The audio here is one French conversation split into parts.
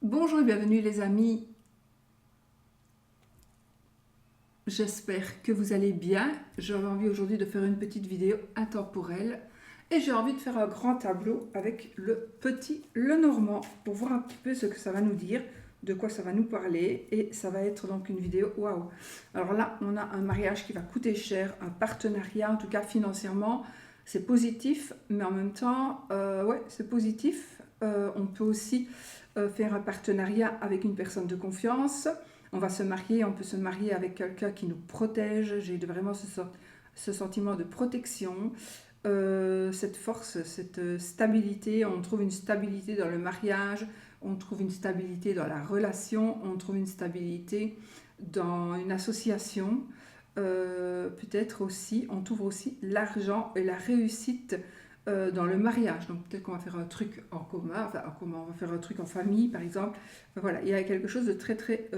Bonjour et bienvenue les amis, j'espère que vous allez bien. J'avais envie aujourd'hui de faire une petite vidéo intemporelle et j'ai envie de faire un grand tableau avec le petit Lenormand pour voir un petit peu ce que ça va nous dire, de quoi ça va nous parler, et ça va être donc une vidéo waouh. Alors là on a un mariage qui va coûter cher, un partenariat en tout cas financièrement, c'est positif, mais en même temps ouais c'est positif. On peut aussi faire un partenariat avec une personne de confiance. On va se marier, on peut se marier avec quelqu'un qui nous protège. J'ai vraiment ce sentiment de protection, cette force, cette stabilité. On trouve une stabilité dans le mariage, on trouve une stabilité dans la relation, on trouve une stabilité dans une association. Peut-être aussi, on trouve aussi l'argent et la réussite dans le mariage. Donc peut-être qu'on va faire un truc en commun, enfin en commun, on va faire un truc en famille par exemple. Enfin, voilà, il y a quelque chose de très très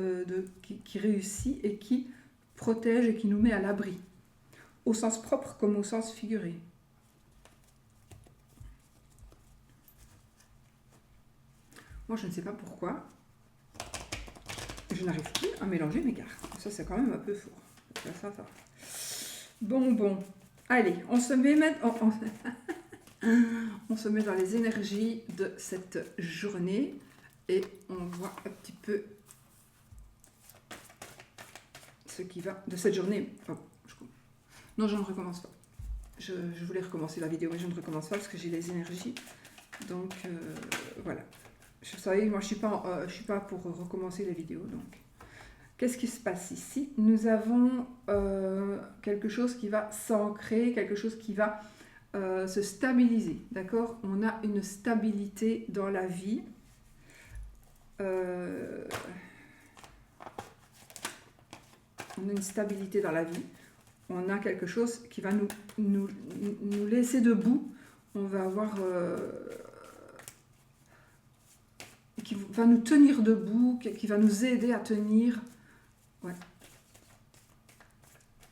qui réussit et qui protège et qui nous met à l'abri, au sens propre comme au sens figuré. Moi je ne sais pas pourquoi, je n'arrive plus à mélanger mes cartes. Ça c'est quand même un peu fort. Ça. Bon. Allez, on se met maintenant... On se met dans les énergies de cette journée et on voit un petit peu ce qui va de cette journée. Oh, non, je ne recommence pas. Je voulais recommencer la vidéo, mais je ne recommence pas parce que j'ai les énergies. Donc voilà. Vous savez, moi je suis pas pour recommencer les vidéos. Donc, qu'est-ce qui se passe ici? Nous avons quelque chose qui va s'ancrer, quelque chose qui va se stabiliser, d'accord? On a une stabilité dans la vie. On a une stabilité dans la vie. On a quelque chose qui va nous laisser debout. On va avoir... qui va nous tenir debout, qui va nous aider à tenir. Ouais.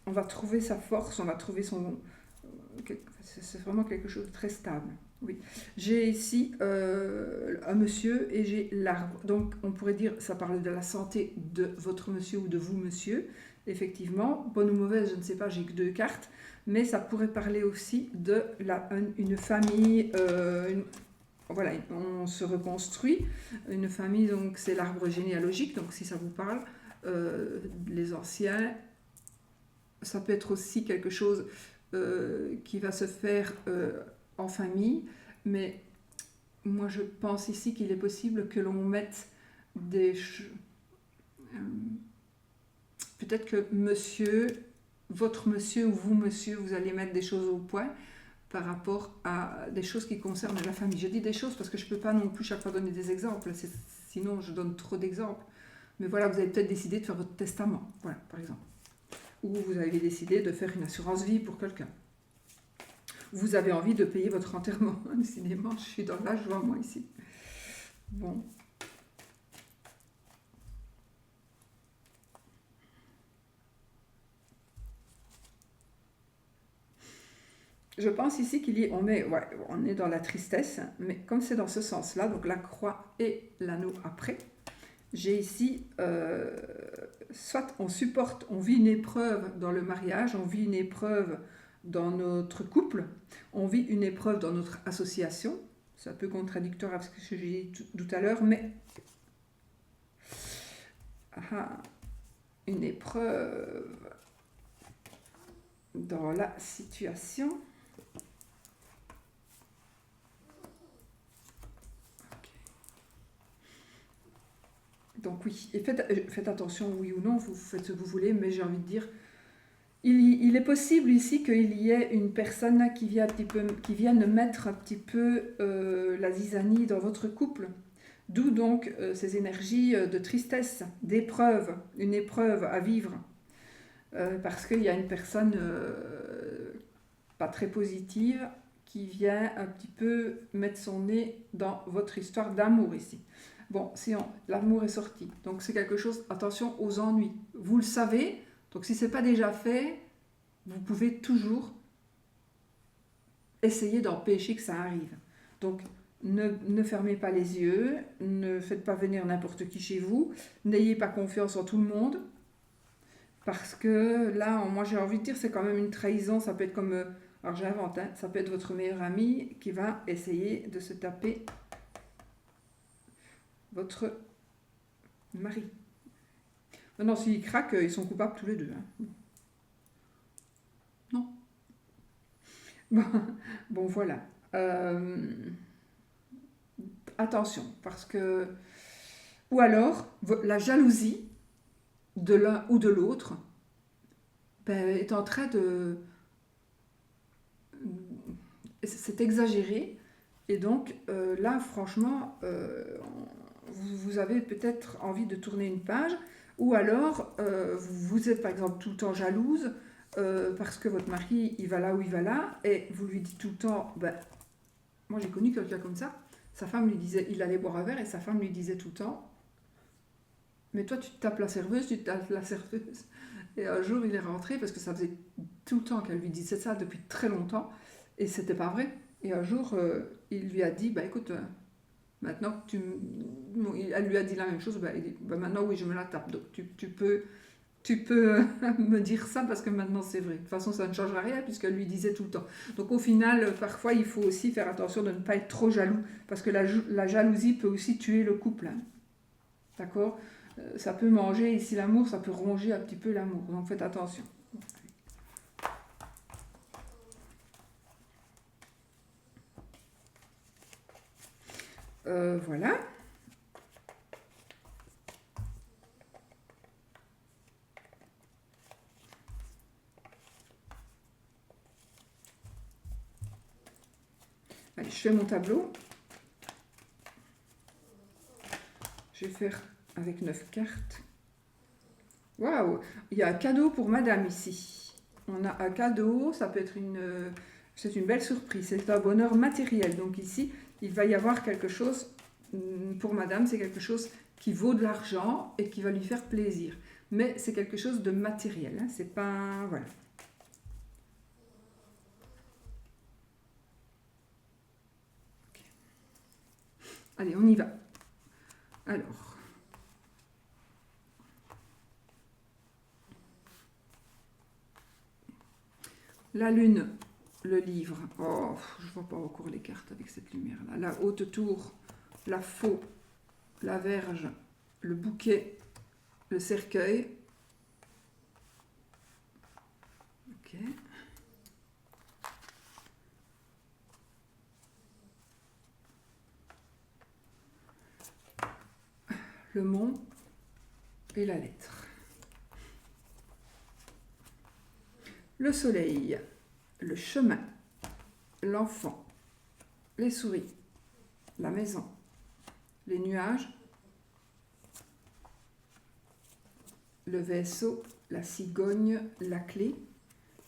On va trouver sa force, on va trouver son... C'est vraiment quelque chose de très stable. Oui. J'ai ici un monsieur et j'ai l'arbre. Donc on pourrait dire, ça parle de la santé de votre monsieur ou de vous monsieur. Effectivement, bonne ou mauvaise, je ne sais pas, j'ai que 2 cartes. Mais ça pourrait parler aussi de une famille, voilà, on se reconstruit. Une famille, donc c'est l'arbre généalogique, donc si ça vous parle, les anciens. Ça peut être aussi quelque chose qui va se faire en famille, mais moi je pense ici qu'il est possible que l'on mette des... peut-être que monsieur, votre monsieur ou vous monsieur, vous allez mettre des choses au point par rapport à des choses qui concernent la famille. Je dis des choses parce que je ne peux pas non plus chaque fois donner des exemples, sinon je donne trop d'exemples. Mais voilà, vous avez peut-être décidé de faire votre testament, voilà, par exemple. Ou vous avez décidé de faire une assurance vie pour quelqu'un. Vous avez envie de payer votre enterrement. Décidément, je suis dans la joie, moi, ici. Bon. Je pense ici on est dans la tristesse, mais comme c'est dans ce sens-là, donc la croix et l'anneau après, j'ai ici, soit on supporte, on vit une épreuve dans le mariage, on vit une épreuve dans notre couple, on vit une épreuve dans notre association. C'est un peu contradictoire avec ce que j'ai dit tout à l'heure, mais une épreuve dans la situation. Donc oui, et faites attention, oui ou non, vous faites ce que vous voulez, mais j'ai envie de dire, il est possible ici qu'il y ait une personne qui vienne mettre un petit peu la zizanie dans votre couple. D'où donc ces énergies de tristesse, d'épreuve, une épreuve à vivre. Parce qu'il y a une personne pas très positive qui vient un petit peu mettre son nez dans votre histoire d'amour ici. Bon, l'amour est sorti. Donc c'est quelque chose, attention aux ennuis. Vous le savez, donc si ce n'est pas déjà fait, vous pouvez toujours essayer d'empêcher que ça arrive. Donc Ne fermez pas les yeux, ne faites pas venir n'importe qui chez vous, n'ayez pas confiance en tout le monde, parce que là, moi j'ai envie de dire, c'est quand même une trahison, ça peut être comme, alors j'invente, hein, ça peut être votre meilleur ami qui va essayer de se taper votre mari. Maintenant, s'ils craquent, ils sont coupables tous les deux. Hein. Non. Bon, bon voilà. Attention, parce que... Ou alors, la jalousie de l'un ou de l'autre est en train de... C'est exagéré. Et donc, là, franchement, vous avez peut-être envie de tourner une page. Ou alors, vous êtes par exemple tout le temps jalouse parce que votre mari, il va là ou il va là. Et vous lui dites tout le temps... Ben, moi, j'ai connu quelqu'un comme ça. Sa femme lui disait... Il allait boire un verre et sa femme lui disait tout le temps... Mais toi, tu te tapes la serveuse, tu te tapes la serveuse. Et un jour, il est rentré parce que ça faisait tout le temps qu'elle lui disait ça depuis très longtemps. Et c'était pas vrai. Et un jour, il lui a dit, bah écoute, maintenant que tu... Non, elle lui a dit la même chose, bah, il dit, bah, maintenant oui, je me la tape. Donc tu peux me dire ça parce que maintenant c'est vrai. De toute façon, ça ne changera rien puisqu'elle lui disait tout le temps. Donc au final, parfois, il faut aussi faire attention de ne pas être trop jaloux parce que la jalousie peut aussi tuer le couple. Hein. D'accord? Ça peut manger ici l'amour, ça peut ronger un petit peu l'amour. Donc faites attention. Voilà. Allez, je fais mon tableau. Je vais faire avec 9 cartes. Waouh! Il y a un cadeau pour madame ici. On a un cadeau, ça peut être c'est une belle surprise. C'est un bonheur matériel. Donc ici, il va y avoir quelque chose, pour madame, c'est quelque chose qui vaut de l'argent et qui va lui faire plaisir. Mais c'est quelque chose de matériel. Hein. C'est pas... Voilà. Okay. Allez, on y va. Alors... La lune, le livre. Oh, je ne vois pas encore les cartes avec cette lumière-là. La haute tour, la faux, la verge, le bouquet, le cercueil. Ok. Le mont et la lettre. Le soleil, le chemin, l'enfant, les souris, la maison, les nuages, le vaisseau, la cigogne, la clé,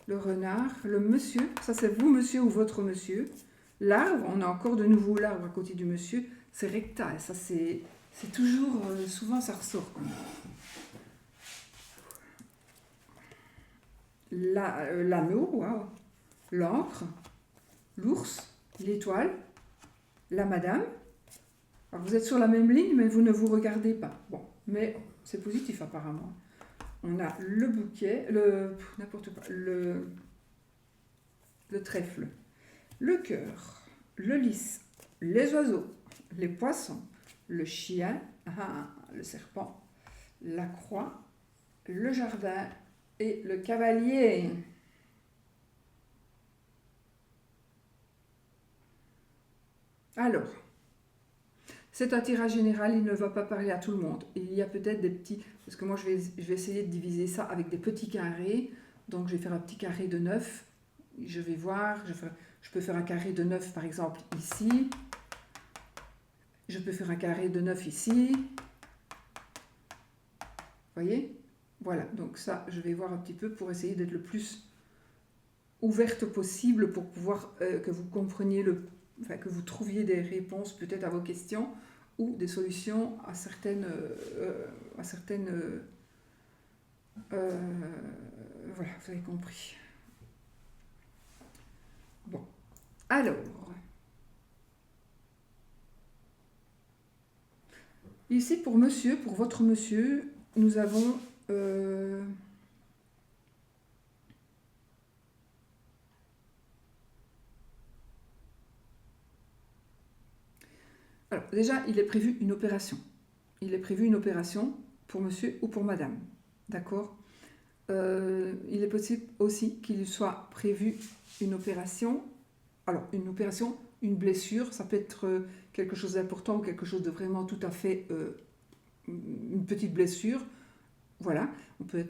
le renard, le monsieur, ça c'est vous monsieur ou votre monsieur, l'arbre, on a encore de nouveau l'arbre à côté du monsieur, c'est recta, ça c'est toujours, souvent ça ressort. L'anneau, wow. L'encre, l'ours, l'étoile, la madame. Alors vous êtes sur la même ligne, mais vous ne vous regardez pas. Bon, mais c'est positif apparemment. On a le bouquet, n'importe quoi, le trèfle, le cœur, le lys, les oiseaux, les poissons, le chien, le serpent, la croix, le jardin et le cavalier. Alors, c'est un tirage général, il ne va pas parler à tout le monde. Il y a peut-être des petits, parce que moi je vais essayer de diviser ça avec des petits carrés. Donc je vais faire un petit carré de 9. Je vais voir, je peux faire un carré de 9 par exemple ici. Je peux faire un carré de 9 ici. Vous voyez? Voilà, donc ça, je vais voir un petit peu pour essayer d'être le plus ouverte possible pour pouvoir que vous compreniez que vous trouviez des réponses peut-être à vos questions ou des solutions à certaines voilà, vous avez compris. Bon, alors, Ici, pour monsieur, pour votre monsieur, nous avons... Alors, déjà, il est prévu une opération. Il est prévu une opération pour monsieur ou pour madame. D'accord. Il est possible aussi qu'il soit prévu une opération. Alors, une opération, une blessure, ça peut être quelque chose d'important ou quelque chose de vraiment tout à fait... une petite blessure. Voilà.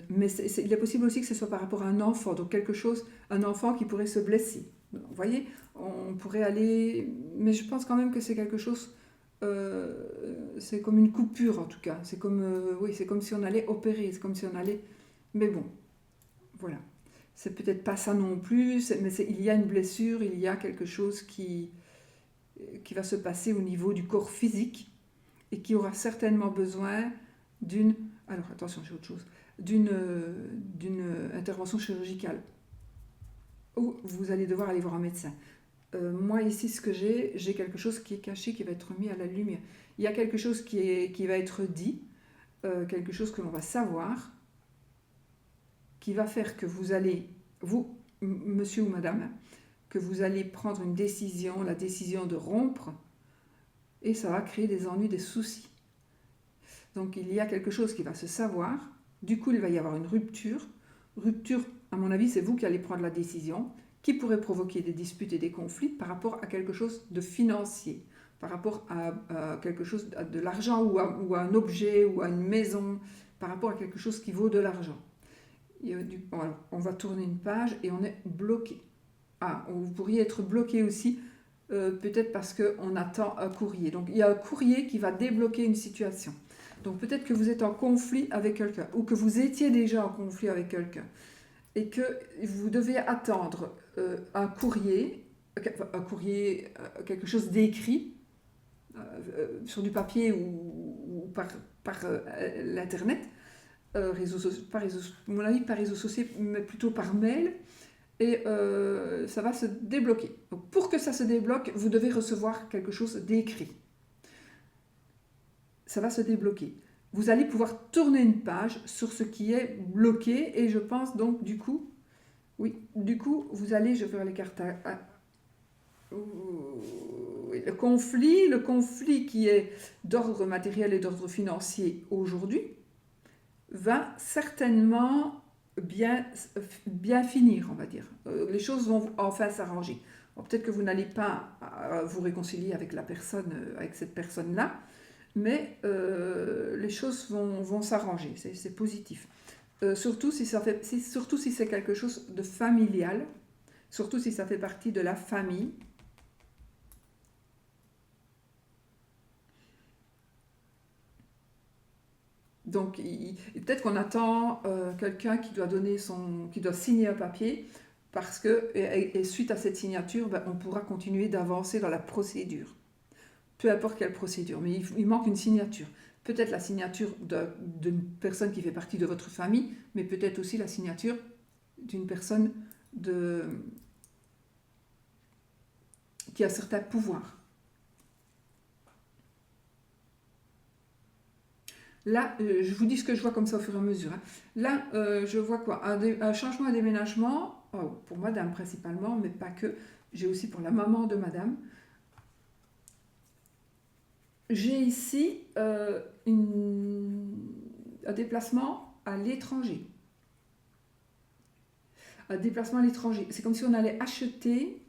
Mais il est possible aussi que ce soit par rapport à un enfant. Donc, quelque chose, un enfant qui pourrait se blesser. Vous voyez, on pourrait aller... Mais je pense quand même que c'est quelque chose... c'est comme une coupure en tout cas. C'est comme, oui, c'est comme si on allait opérer. C'est comme si on allait... Mais bon, voilà. C'est peut-être pas ça non plus, mais il y a une blessure, il y a quelque chose qui va se passer au niveau du corps physique et qui aura certainement besoin d'une... Alors attention, j'ai autre chose. D'une intervention chirurgicale. Ou vous allez devoir aller voir un médecin. Moi ici, ce que j'ai quelque chose qui est caché, qui va être mis à la lumière. Il y a quelque chose qui va être dit, quelque chose que l'on va savoir, qui va faire que vous allez, vous, monsieur ou madame, que vous allez prendre une décision, la décision de rompre, et ça va créer des ennuis, des soucis. Donc il y a quelque chose qui va se savoir, du coup il va y avoir une rupture. Rupture, à mon avis, c'est vous qui allez prendre la décision, qui pourrait provoquer des disputes et des conflits par rapport à quelque chose de financier, par rapport à quelque chose de l'argent ou à un objet ou à une maison, par rapport à quelque chose qui vaut de l'argent. Alors, on va tourner une page et on est bloqué. Ah, vous pourriez être bloqué aussi, peut-être parce qu'on attend un courrier. Donc il y a un courrier qui va débloquer une situation. Donc peut-être que vous êtes en conflit avec quelqu'un ou que vous étiez déjà en conflit avec quelqu'un et que vous devez attendre un courrier, quelque chose d'écrit sur du papier ou par l'internet, à mon avis par réseaux sociaux, mais plutôt par mail, et ça va se débloquer. Donc pour que ça se débloque, vous devez recevoir quelque chose d'écrit. Ça va se débloquer. Vous allez pouvoir tourner une page sur ce qui est bloqué, et je pense donc du coup, oui, du coup, vous allez, je vais faire les cartes le conflit qui est d'ordre matériel et d'ordre financier aujourd'hui, va certainement bien finir, on va dire. Les choses vont enfin s'arranger. Peut-être que vous n'allez pas vous réconcilier avec la personne, avec cette personne-là, mais les choses vont s'arranger. C'est positif. Surtout si c'est quelque chose de familial, surtout si ça fait partie de la famille. Donc, peut-être qu'on attend quelqu'un qui doit signer un papier, parce que, et suite à cette signature, on pourra continuer d'avancer dans la procédure. Peu importe quelle procédure, mais il manque une signature. Peut-être la signature d'une personne qui fait partie de votre famille, mais peut-être aussi la signature d'une personne qui a certains pouvoirs. Là, je vous dis ce que je vois comme ça au fur et à mesure. Là, je vois quoi? Un changement, un déménagement, pour madame principalement, mais pas que. J'ai aussi pour la maman de madame. J'ai ici un déplacement à l'étranger. Un déplacement à l'étranger. C'est comme si on allait acheter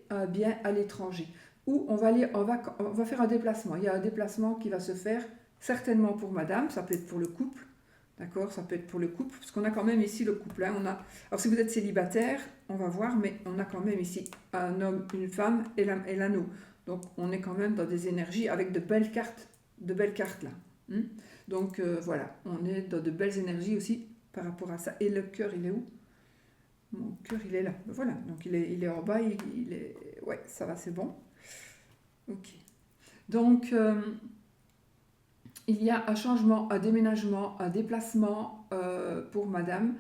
un bien à l'étranger. Ou on va faire un déplacement. Il y a un déplacement qui va se faire certainement pour madame, ça peut être pour le couple, d'accord, ça peut être pour le couple, parce qu'on a quand même ici le couple. Hein, alors si vous êtes célibataire, on va voir, mais on a quand même ici un homme, une femme et l'anneau. Donc on est quand même dans des énergies avec de belles cartes là. Donc voilà, on est dans de belles énergies aussi par rapport à ça. Et le cœur, il est où? Mon cœur, il est là. Voilà, donc il est en bas, il est... Ouais, ça va, c'est bon. Ok. Donc, il y a un changement, un déménagement, un déplacement pour madame,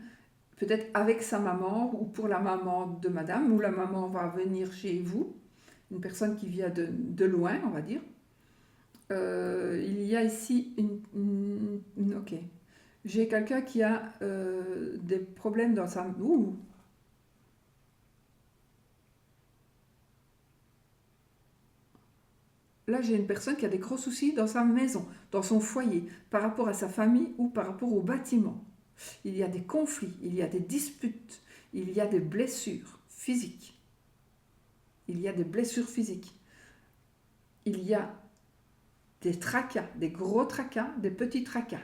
peut-être avec sa maman ou pour la maman de madame, ou la maman va venir chez vous, une personne qui vient de loin, on va dire. Il y a ici ok. J'ai quelqu'un qui a des problèmes dans sa... Ouh. Là, j'ai une personne qui a des gros soucis dans sa maison, dans son foyer, par rapport à sa famille ou par rapport au bâtiment. Il y a des conflits, il y a des disputes, il y a des blessures physiques. Il y a des blessures physiques. Il y a des tracas, des gros tracas, des petits tracas.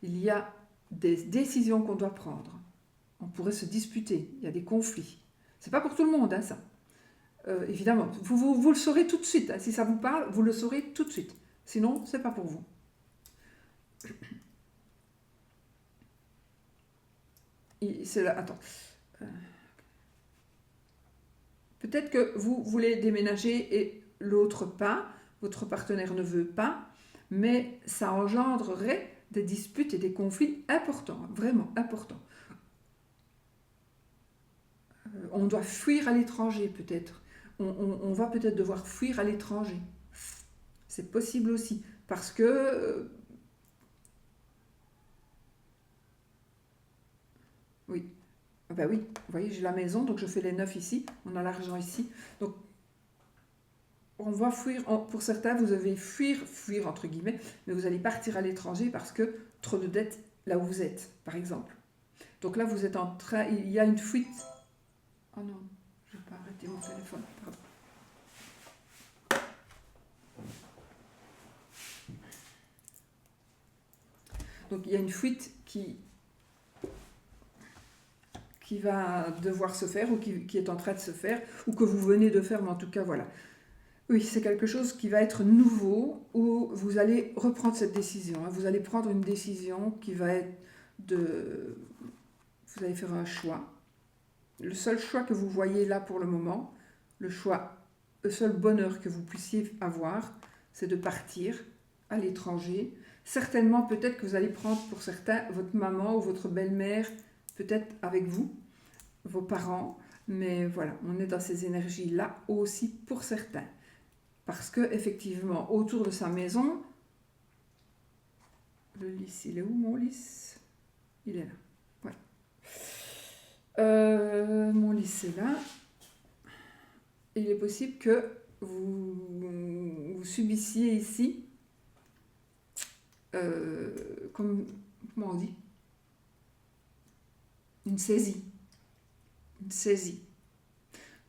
Il y a des décisions qu'on doit prendre. On pourrait se disputer, il y a des conflits. C'est pas pour tout le monde, hein, ça. Évidemment, vous le saurez tout de suite. Hein. Si ça vous parle, vous le saurez tout de suite. Sinon, c'est pas pour vous. C'est là, attends. Peut-être que vous voulez déménager et l'autre pas, votre partenaire ne veut pas, mais ça engendrerait des disputes et des conflits importants, vraiment importants. On doit fuir à l'étranger peut-être. On va peut-être devoir fuir à l'étranger. C'est possible aussi, parce que... oui, ben oui, vous voyez, j'ai la maison, donc je fais les 9 ici, on a l'argent ici. Donc, on va fuir, pour certains, vous allez fuir entre guillemets, mais vous allez partir à l'étranger parce que trop de dettes là où vous êtes, par exemple. Donc là, vous êtes en train, il y a une fuite. Oh non, je vais pas arrêter mon téléphone, pardon. Donc il y a une fuite qui va devoir se faire ou qui est en train de se faire ou que vous venez de faire, mais en tout cas voilà. Oui, c'est quelque chose qui va être nouveau où vous allez reprendre cette décision. Hein. Vous allez prendre une décision qui va être de... Vous allez faire un choix. Le seul choix que vous voyez là pour le moment, le seul bonheur que vous puissiez avoir, c'est de partir à l'étranger. Certainement, peut-être que vous allez prendre pour certains votre maman ou votre belle-mère, peut-être avec vous, vos parents. Mais voilà, on est dans ces énergies-là aussi pour certains. Parce que effectivement, autour de sa maison, le lys, il est où mon lys? Il est là. Ouais. Mon lys est là. Il est possible que vous subissiez ici, comment on dit, une saisie. Une saisie.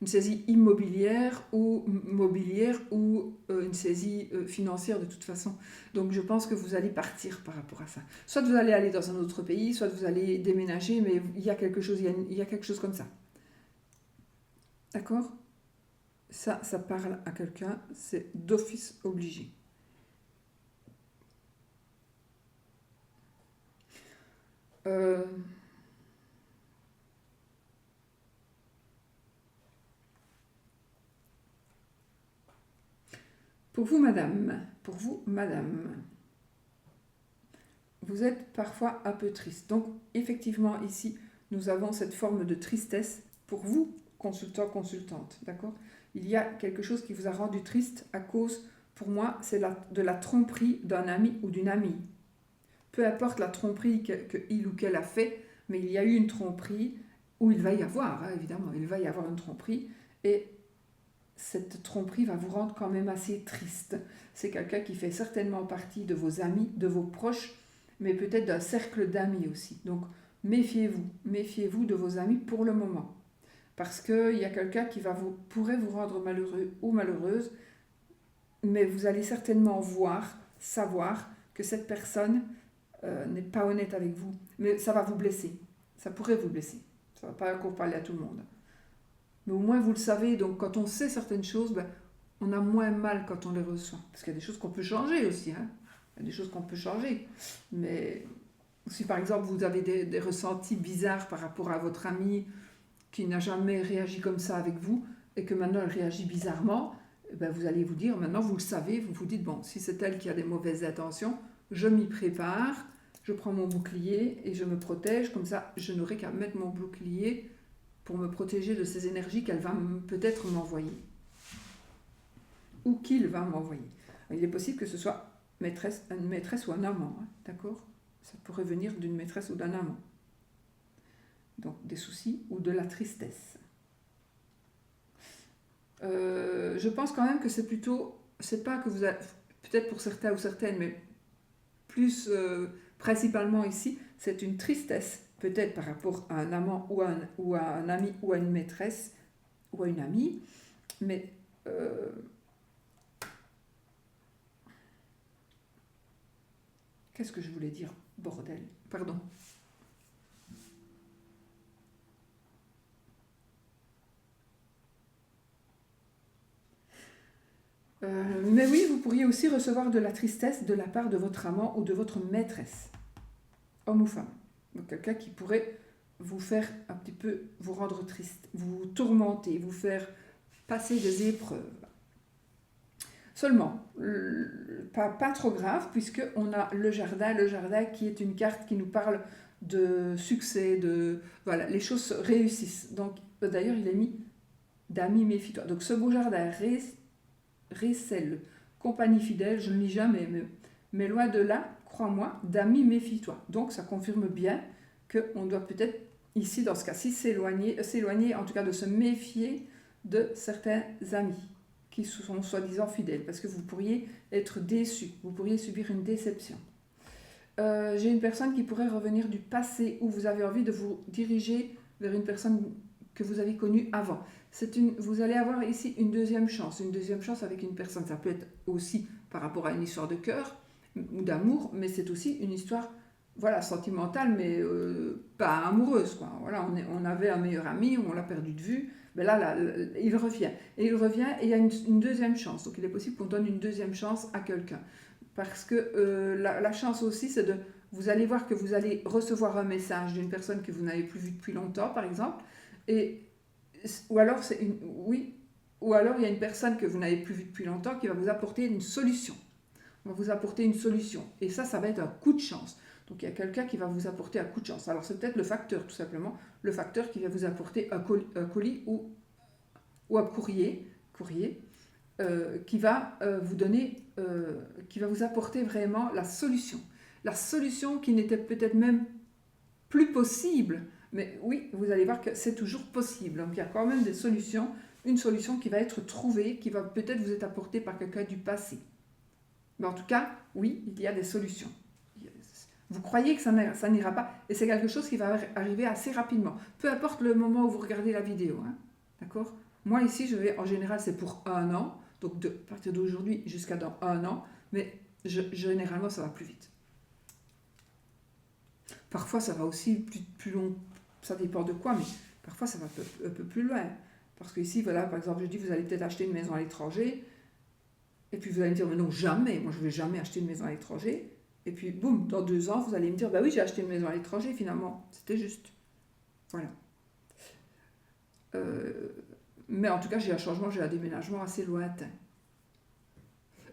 Une saisie immobilière ou mobilière ou une saisie financière de toute façon. Donc je pense que vous allez partir par rapport à ça. Soit vous allez aller dans un autre pays, soit vous allez déménager, mais il y a quelque chose, il y a quelque chose comme ça. D'accord ? Ça parle à quelqu'un, c'est d'office obligé. Pour vous, madame, vous êtes parfois un peu triste. Donc, effectivement, ici, nous avons cette forme de tristesse pour vous, consultant, consultante, d'accord ? Il y a quelque chose qui vous a rendu triste à cause, pour moi, c'est de la tromperie d'un ami ou d'une amie. Peu importe la tromperie que il ou qu'elle a fait, mais il y a eu une tromperie, ou il va y avoir, hein, évidemment, il va y avoir une tromperie, et cette tromperie va vous rendre quand même assez triste. C'est quelqu'un qui fait certainement partie de vos amis, de vos proches, mais peut-être d'un cercle d'amis aussi. Donc méfiez-vous de vos amis pour le moment. Parce qu'il y a quelqu'un qui pourrait vous rendre malheureux ou malheureuse, mais vous allez certainement savoir que cette personne n'est pas honnête avec vous. Mais ça va vous blesser. Ça pourrait vous blesser. Ça ne va pas encore parler à tout le monde. Mais au moins vous le savez, donc quand on sait certaines choses, on a moins mal quand on les reçoit. Parce qu'il y a des choses qu'on peut changer aussi. Hein. Il y a des choses qu'on peut changer. Mais si par exemple vous avez des ressentis bizarres par rapport à votre amie qui n'a jamais réagi comme ça avec vous, et que maintenant elle réagit bizarrement, vous allez vous dire, maintenant vous le savez, vous vous dites, bon, si c'est elle qui a des mauvaises intentions, je m'y prépare, je prends mon bouclier et je me protège, comme ça je n'aurai qu'à mettre mon bouclier pour me protéger de ces énergies qu'elle va peut-être m'envoyer. Ou qu'il va m'envoyer. Il est possible que ce soit une maîtresse ou un amant, hein, d'accord? Ça pourrait venir d'une maîtresse ou d'un amant. Donc des soucis ou de la tristesse. Je pense quand même que c'est plutôt, c'est pas que vous avez, peut-être pour certains ou certaines, mais plus principalement ici, c'est une tristesse, peut-être par rapport à un amant ou à un ami ou à une maîtresse ou à une amie, mais qu'est-ce que je voulais dire? Bordel, pardon. Mais oui, vous pourriez aussi recevoir de la tristesse de la part de votre amant ou de votre maîtresse, homme ou femme. Donc quelqu'un qui pourrait vous faire un petit peu, vous rendre triste, vous tourmenter, vous faire passer des épreuves. Seulement, pas trop grave, puisqu'on a le jardin qui est une carte qui nous parle de succès, voilà, les choses réussissent. Donc, d'ailleurs, il est mis d'amis méfie-toi. Donc, ce beau jardin récèle compagnie fidèle, je ne lis jamais, mais loin de là, crois-moi, d'amis méfie-toi. Donc, ça confirme bien qu'on doit peut-être, ici, dans ce cas-ci, s'éloigner, en tout cas de se méfier de certains amis qui sont soi-disant fidèles, parce que vous pourriez être déçu, vous pourriez subir une déception. J'ai une personne qui pourrait revenir du passé, où vous avez envie de vous diriger vers une personne que vous avez connue avant. Vous allez avoir ici une deuxième chance avec une personne. Ça peut être aussi par rapport à une histoire de cœur ou d'amour, mais c'est aussi une histoire, voilà, sentimentale, mais pas amoureuse, quoi. Voilà, on avait un meilleur ami, on l'a perdu de vue. Mais là, il revient. Et il y a une deuxième chance. Donc il est possible qu'on donne une deuxième chance à quelqu'un. Parce que la chance aussi, c'est de... Vous allez voir que vous allez recevoir un message d'une personne que vous n'avez plus vue depuis longtemps, par exemple. Ou alors il y a une personne que vous n'avez plus vue depuis longtemps qui va vous apporter une solution. On va vous apporter une solution. Et ça va être un coup de chance. Donc il y a quelqu'un qui va vous apporter un coup de chance. Alors c'est peut-être le facteur, tout simplement. Le facteur qui va vous apporter un colis ou un courrier qui va vous donner, qui va vous apporter vraiment la solution. La solution qui n'était peut-être même plus possible. Mais oui, vous allez voir que c'est toujours possible. Donc il y a quand même des solutions. Une solution qui va être trouvée, qui va peut-être vous être apportée par quelqu'un du passé. Mais en tout cas, oui, il y a des solutions. Vous croyez que ça n'ira pas, et c'est quelque chose qui va arriver assez rapidement. Peu importe le moment où vous regardez la vidéo, hein, d'accord? Moi ici, en général, c'est pour 1 an, donc à partir d'aujourd'hui jusqu'à dans 1 an, mais généralement, ça va plus vite. Parfois, ça va aussi plus long, ça dépend de quoi, mais parfois, ça va un peu plus loin. Parce que ici, voilà, par exemple, je dis, vous allez peut-être acheter une maison à l'étranger, et puis vous allez me dire, mais non, jamais, moi je ne vais jamais acheter une maison à l'étranger. Et puis, boum, dans 2 ans, vous allez me dire, bah oui, j'ai acheté une maison à l'étranger, finalement. C'était juste. Voilà. Mais en tout cas, j'ai un changement, j'ai un déménagement assez lointain.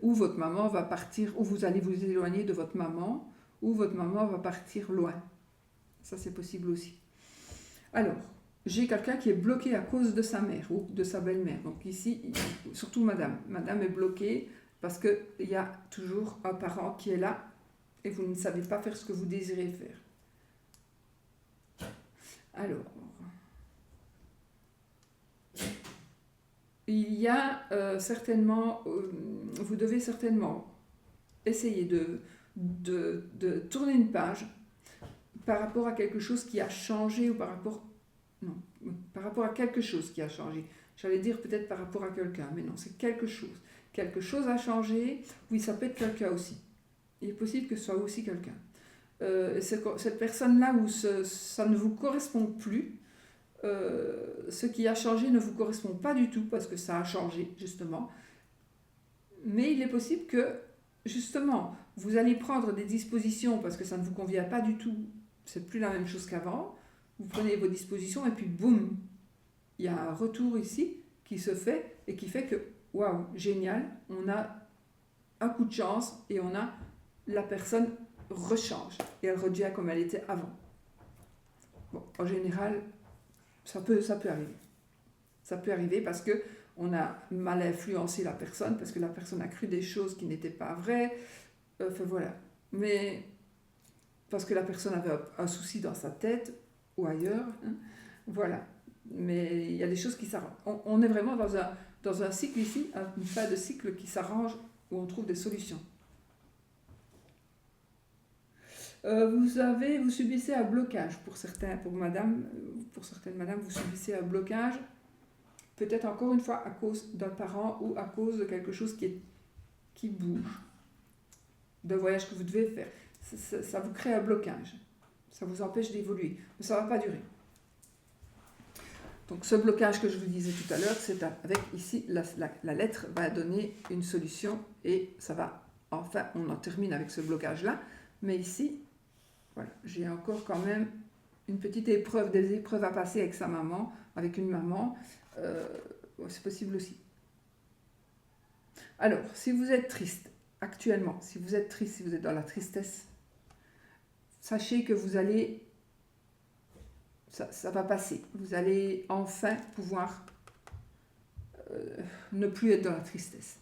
Ou votre maman va partir, ou vous allez vous éloigner de votre maman, ou votre maman va partir loin. Ça, c'est possible aussi. Alors, j'ai quelqu'un qui est bloqué à cause de sa mère ou de sa belle-mère. Donc ici, surtout madame. Madame est bloquée parce qu'il y a toujours un parent qui est là et vous ne savez pas faire ce que vous désirez faire. Alors, il y a certainement, vous devez certainement essayer de tourner une page par rapport à quelque chose qui a changé ou par rapport à quelque chose qui a changé. J'allais dire peut-être par rapport à quelqu'un, mais non, c'est quelque chose. Quelque chose a changé, oui, ça peut être quelqu'un aussi. Il est possible que ce soit aussi quelqu'un. Cette personne-là où ça ne vous correspond plus, ce qui a changé ne vous correspond pas du tout parce que ça a changé, justement. Mais il est possible que, justement, vous allez prendre des dispositions parce que ça ne vous convient pas du tout, c'est plus la même chose qu'avant. Vous prenez vos dispositions et puis boum, il y a un retour ici qui se fait et qui fait que, waouh, génial, on a un coup de chance et la personne rechange et elle redevient comme elle était avant. Bon, en général, ça peut arriver. Ça peut arriver parce que on a mal influencé la personne parce que la personne a cru des choses qui n'étaient pas vraies. Enfin voilà. Mais parce que la personne avait un souci dans sa tête ou ailleurs. Hein. Voilà. Mais il y a des choses qui s'arrangent. On est vraiment dans un cycle ici, une fin de cycle qui s'arrange où on trouve des solutions. Vous subissez un blocage pour certaines madames, vous subissez un blocage, peut-être encore une fois à cause d'un parent ou à cause de quelque chose qui bouge, d'un voyage que vous devez faire. Ça vous crée un blocage, ça vous empêche d'évoluer, mais ça ne va pas durer. Donc ce blocage que je vous disais tout à l'heure, c'est avec ici la lettre va donner une solution et ça va, enfin on en termine avec ce blocage-là, mais ici, voilà, j'ai encore quand même une petite épreuve, des épreuves à passer avec sa maman, avec une maman, c'est possible aussi. Alors, si vous êtes triste, actuellement, si vous êtes triste, si vous êtes dans la tristesse, sachez que vous allez, ça va passer, vous allez enfin pouvoir ne plus être dans la tristesse.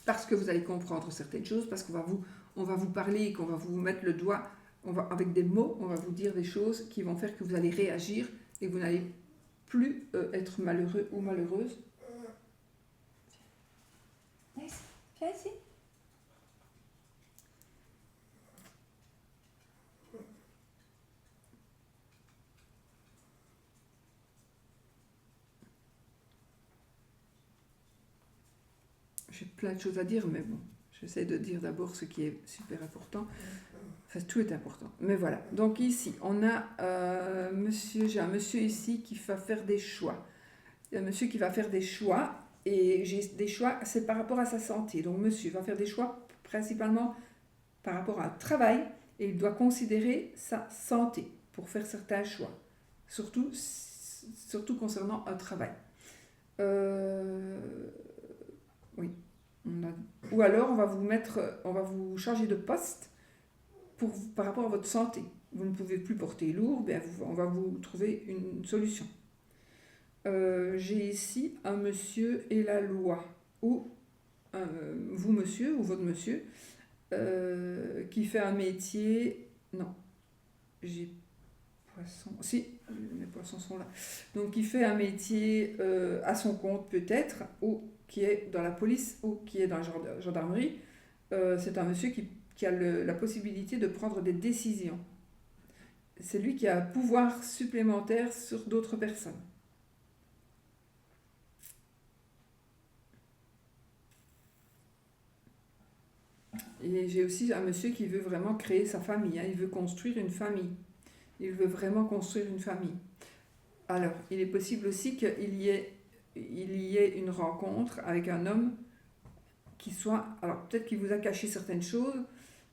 Parce que vous allez comprendre certaines choses, parce qu'on va vous parler, qu'on va vous mettre le doigt, avec des mots, on va vous dire des choses qui vont faire que vous allez réagir et que vous n'allez plus être malheureux ou malheureuse. Viens ici. J'ai plein de choses à dire, mais bon, j'essaie de dire d'abord ce qui est super important. Enfin, tout est important. Mais voilà. Donc ici, on a j'ai un monsieur ici qui va faire des choix. Il y a un monsieur qui va faire des choix, et j'ai des choix, c'est par rapport à sa santé. Donc monsieur va faire des choix principalement par rapport à un travail, et il doit considérer sa santé pour faire certains choix. Surtout concernant un travail. Oui. Ou alors on va vous changer de poste par rapport à votre santé. Vous ne pouvez plus porter lourd, bien on va vous trouver une solution. J'ai ici un monsieur et la loi, ou vous monsieur, ou votre monsieur, qui fait un métier... Non, j'ai poisson... Si, mes poissons sont là. Donc qui fait un métier à son compte peut-être, ou qui est dans la police, ou qui est dans la gendarmerie. C'est un monsieur qui a la possibilité de prendre des décisions. C'est lui qui a un pouvoir supplémentaire sur d'autres personnes. Et j'ai aussi un monsieur qui veut vraiment créer sa famille, hein. Il veut construire une famille. Il veut vraiment construire une famille. Alors, il est possible aussi qu'il y ait une rencontre avec un homme qui soit... Alors, peut-être qu'il vous a caché certaines choses,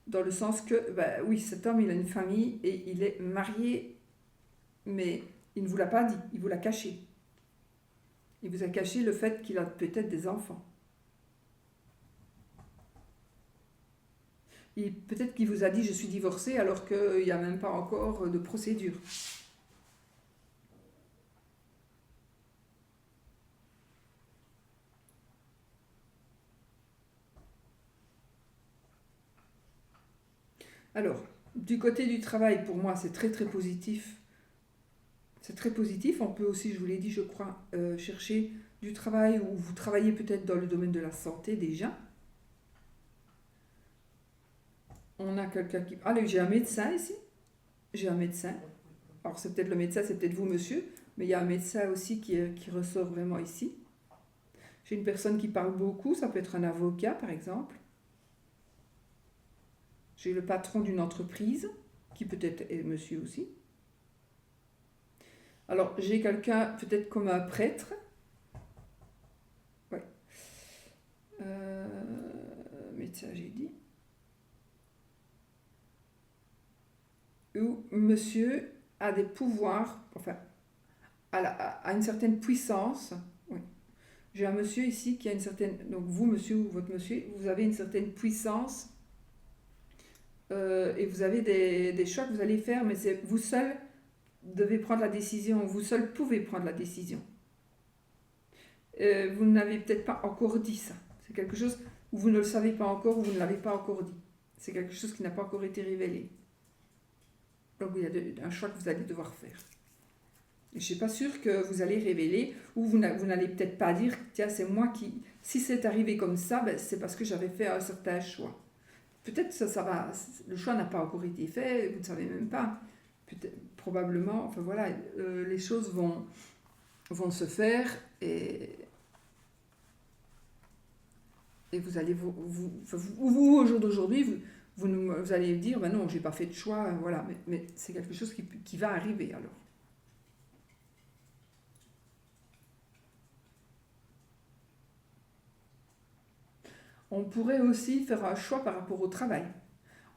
dans le sens que, oui, cet homme, il a une famille et il est marié, mais il ne vous l'a pas dit, il vous l'a caché. Il vous a caché le fait qu'il a peut-être des enfants. Peut-être qu'il vous a dit « je suis divorcé » alors qu'il n'y a même pas encore de procédure. Alors, du côté du travail, pour moi, c'est très très positif. C'est très positif. On peut aussi, je vous l'ai dit, je crois, chercher du travail où vous travaillez peut-être dans le domaine de la santé déjà. On a quelqu'un qui... Allez, j'ai un médecin ici. J'ai un médecin. Alors, c'est peut-être le médecin, c'est peut-être vous, monsieur. Mais il y a un médecin aussi qui ressort vraiment ici. J'ai une personne qui parle beaucoup. Ça peut être un avocat, par exemple. J'ai le patron d'une entreprise, qui peut-être est monsieur aussi. Alors, j'ai quelqu'un peut-être comme un prêtre. Ouais. Médecin, j'ai dit. Où monsieur a des pouvoirs, enfin, a une certaine puissance. Oui. J'ai un monsieur ici qui a une certaine... Donc vous, monsieur, ou votre monsieur, vous avez une certaine puissance et vous avez des choix que vous allez faire, mais c'est vous seul devez prendre la décision, vous seul pouvez prendre la décision. vous n'avez peut-être pas encore dit ça. C'est quelque chose où vous ne le savez pas encore, ou vous ne l'avez pas encore dit. C'est quelque chose qui n'a pas encore été révélé. Donc il y a un choix que vous allez devoir faire. Et je ne suis pas sûre que vous allez révéler, ou vous n'allez peut-être pas dire, tiens, c'est moi qui... Si c'est arrivé comme ça, ben, c'est parce que j'avais fait un certain choix. Peut-être que ça va, le choix n'a pas encore été fait, vous ne savez même pas. Probablement, enfin voilà, les choses vont se faire et vous allez vous au jour d'aujourd'hui, vous allez dire, ben non, j'ai pas fait de choix, voilà, mais c'est quelque chose qui va arriver alors. On pourrait aussi faire un choix par rapport au travail.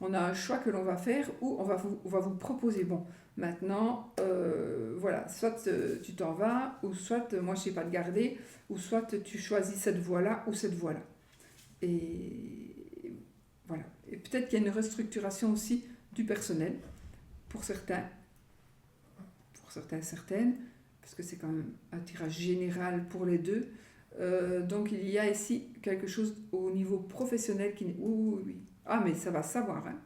On a un choix que l'on va faire où on va vous proposer, bon, maintenant, voilà, soit tu t'en vas, ou soit moi je ne sais pas te garder, ou soit tu choisis cette voie-là ou cette voie-là. Et voilà. Et peut-être qu'il y a une restructuration aussi du personnel pour certains, certaines, parce que c'est quand même un tirage général pour les deux. Donc il y a ici quelque chose au niveau professionnel qui... Oui. Ah mais ça va se savoir, hein.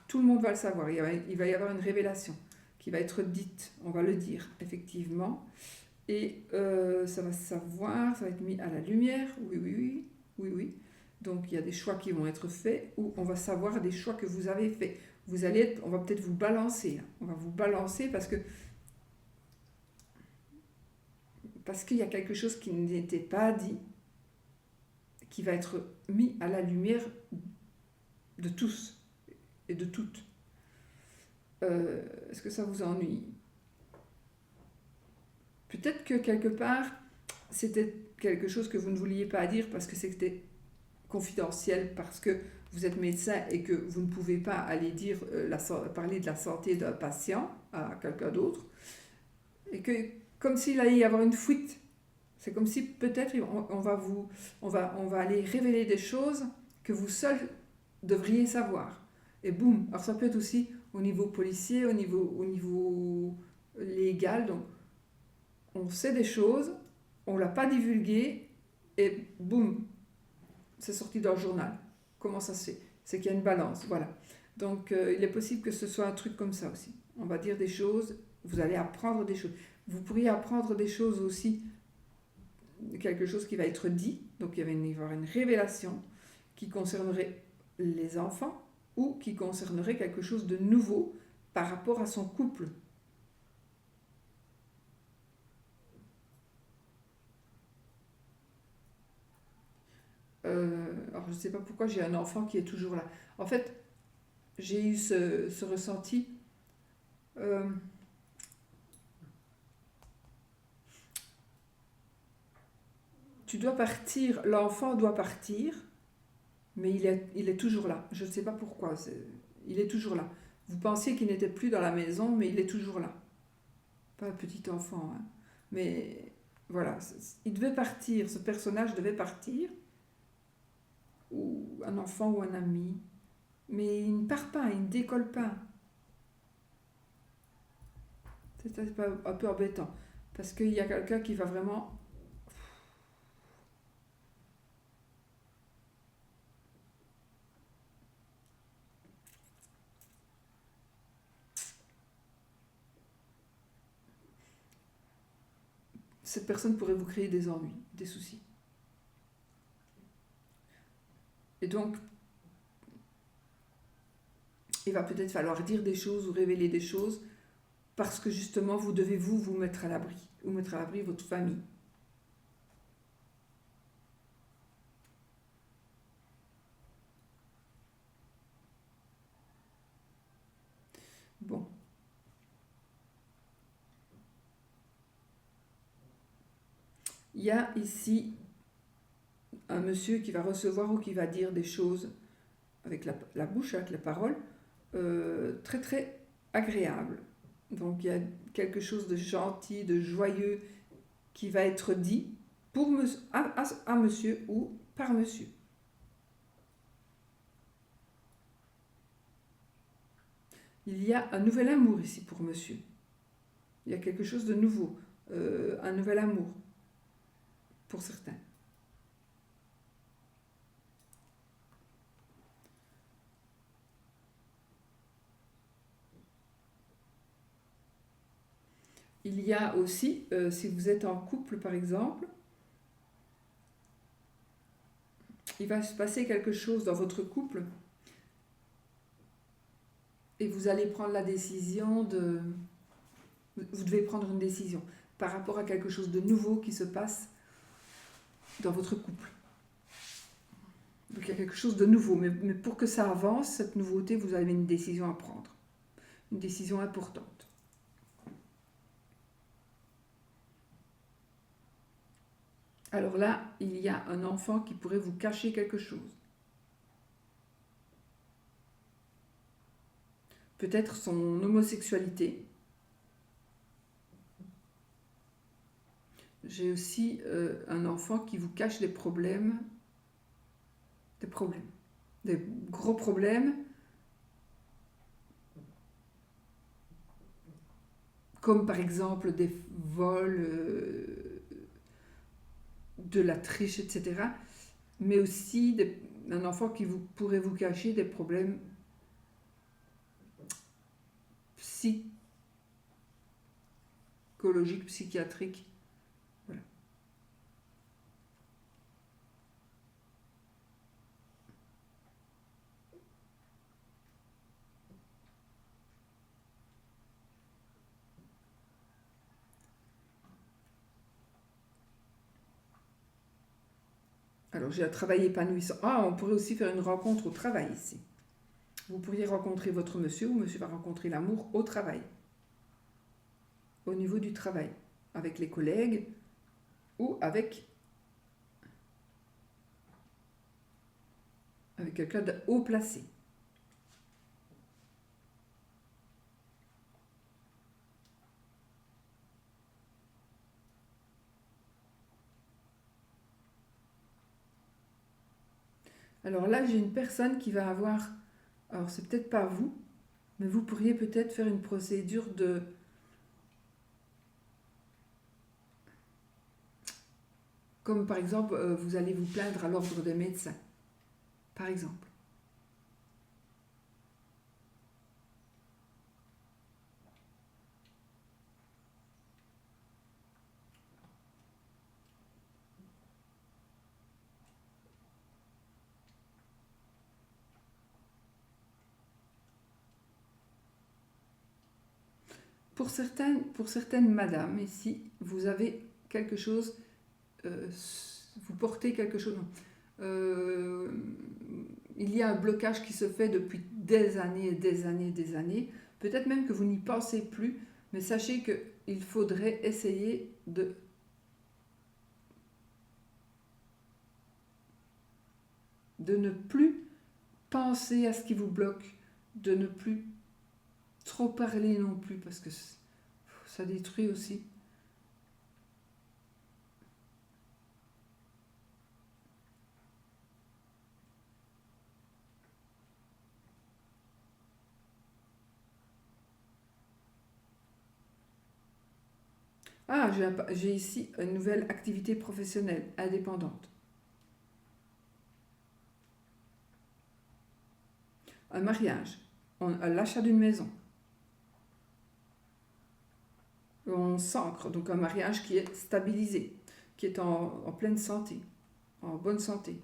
Tout le monde va le savoir, il va y avoir une révélation qui va être dite, on va le dire effectivement, et ça va se savoir, ça va être mis à la lumière, oui. Donc il y a des choix qui vont être faits, ou on va savoir des choix que vous avez faits. On va peut-être vous balancer, hein. On va vous balancer parce qu'il y a quelque chose qui n'était pas dit, qui va être mis à la lumière de tous et de toutes. Est-ce que ça vous ennuie? Peut-être que quelque part, c'était quelque chose que vous ne vouliez pas dire parce que c'était confidentiel, parce que vous êtes médecin et que vous ne pouvez pas aller dire parler de la santé d'un patient à quelqu'un d'autre, et que comme s'il allait y avoir une fuite. C'est comme si peut-être on va aller révéler des choses que vous seul devriez savoir. Et boum. Alors ça peut être aussi au niveau policier, au niveau légal. Donc on sait des choses, on ne l'a pas divulgué et boum, c'est sorti dans le journal. Comment ça se fait? C'est qu'il y a une balance, voilà. Donc il est possible que ce soit un truc comme ça aussi. On va dire des choses, vous allez apprendre des choses. Vous pourriez apprendre des choses aussi, quelque chose qui va être dit, donc il va y avoir une révélation qui concernerait les enfants ou qui concernerait quelque chose de nouveau par rapport à son couple. Alors je ne sais pas pourquoi j'ai un enfant qui est toujours là. En fait, j'ai eu ce ressenti. Tu dois partir, l'enfant doit partir, mais il est toujours là. Je ne sais pas pourquoi, il est toujours là. Vous pensiez qu'il n'était plus dans la maison, mais il est toujours là. Pas un petit enfant, hein. Mais voilà, il devait partir, ce personnage devait partir, ou un enfant ou un ami, mais il ne part pas, il ne décolle pas. C'est un peu embêtant, parce qu'il y a quelqu'un qui va vraiment... Cette personne pourrait vous créer des ennuis, des soucis. Et donc, il va peut-être falloir dire des choses ou révéler des choses parce que justement, vous devez vous mettre à l'abri, ou mettre à l'abri votre famille. Bon. Il y a ici un monsieur qui va recevoir ou qui va dire des choses avec la bouche, avec la parole, très très agréable. Donc il y a quelque chose de gentil, de joyeux qui va être dit pour à monsieur ou par monsieur. Il y a un nouvel amour ici pour monsieur. Il y a quelque chose de nouveau, un nouvel amour pour certains. Il y a aussi, si vous êtes en couple par exemple, il va se passer quelque chose dans votre couple et vous allez prendre la décision de... Vous devez prendre une décision par rapport à quelque chose de nouveau qui se passe dans votre couple. Donc il y a quelque chose de nouveau, mais pour que ça avance, cette nouveauté, vous avez une décision à prendre. Une décision importante. Alors là, il y a un enfant qui pourrait vous cacher quelque chose. Peut-être son homosexualité. J'ai aussi un enfant qui vous cache des problèmes, des gros problèmes, comme par exemple des vols, de la triche, etc. Mais aussi un enfant qui pourrait vous cacher des problèmes psychologiques, psychiatriques. Voilà. Alors j'ai un travail épanouissant. Ah, on pourrait aussi faire une rencontre au travail ici. Vous pourriez rencontrer votre monsieur ou monsieur va rencontrer l'amour au travail. Au niveau du travail. Avec les collègues ou avec quelqu'un de haut placé. Alors là, j'ai une personne qui va avoir, alors c'est peut-être pas vous, mais vous pourriez peut-être faire une procédure de, comme par exemple, vous allez vous plaindre à l'ordre des médecins, par exemple. Pour certaines madames, ici, vous avez quelque chose, vous portez quelque chose. Euh, il y a un blocage qui se fait depuis des années et des années et des années. Peut-être même que vous n'y pensez plus, mais sachez qu'il faudrait essayer de ne plus penser à ce qui vous bloque, de ne plus trop parler non plus, parce que ça détruit aussi. Ah, j'ai ici une nouvelle activité professionnelle indépendante. Un mariage, l'achat d'une maison. On s'ancre, donc un mariage qui est stabilisé, qui est en pleine santé, en bonne santé.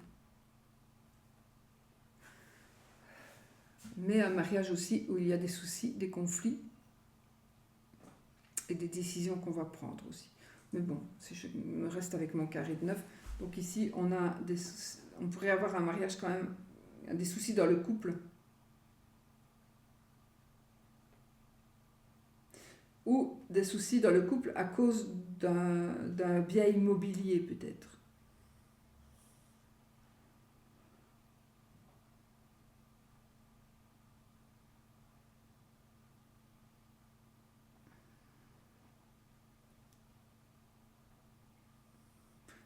Mais un mariage aussi où il y a des soucis, des conflits et des décisions qu'on va prendre aussi. Mais bon, si je me reste avec mon carré de 9, donc ici on pourrait avoir un mariage quand même, des soucis dans le couple. Ou des soucis dans le couple à cause d'un bien immobilier peut-être.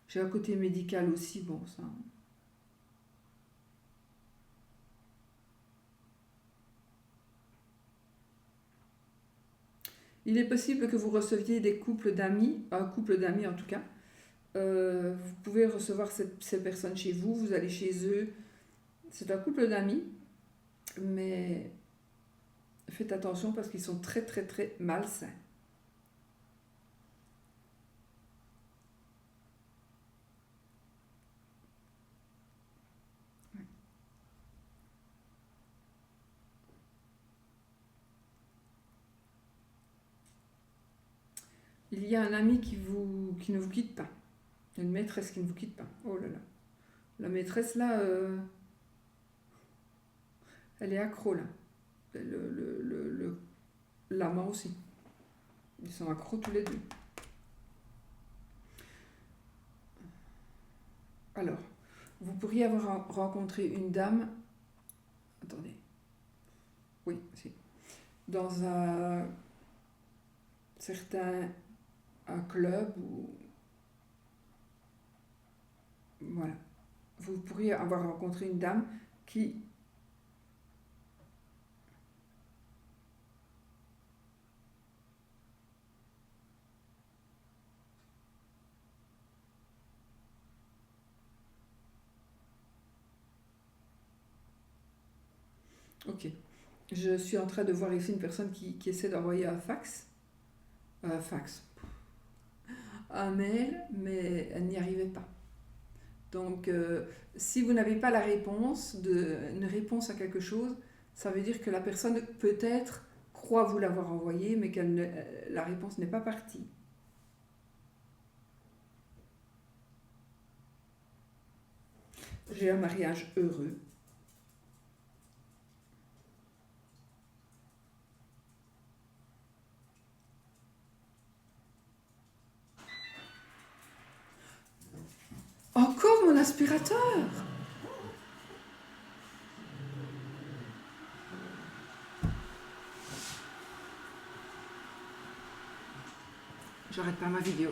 J'ai un côté médical aussi, bon ça. Il est possible que vous receviez des couples d'amis, un couple d'amis en tout cas, Vous pouvez recevoir ces personnes chez vous, vous allez chez eux. C'est un couple d'amis, mais faites attention parce qu'ils sont très très très malsains. Il y a un ami qui ne vous quitte pas. Une maîtresse qui ne vous quitte pas. Oh là là. La maîtresse là, elle est accro là. L'amant aussi. Ils sont accros tous les deux. Alors, vous pourriez avoir rencontré une dame. Attendez. Oui, si. Dans un certain un club ou voilà. Vous pourriez avoir rencontré une dame qui... Ok. Je suis en train de voir ici une personne qui essaie d'envoyer un fax. Un fax. Un mail, mais elle n'y arrivait pas. Donc, si vous n'avez pas la réponse, une réponse à quelque chose, ça veut dire que la personne peut-être croit vous l'avoir envoyé, mais la réponse n'est pas partie. J'ai un mariage heureux. Encore mon aspirateur! J'arrête pas ma vidéo.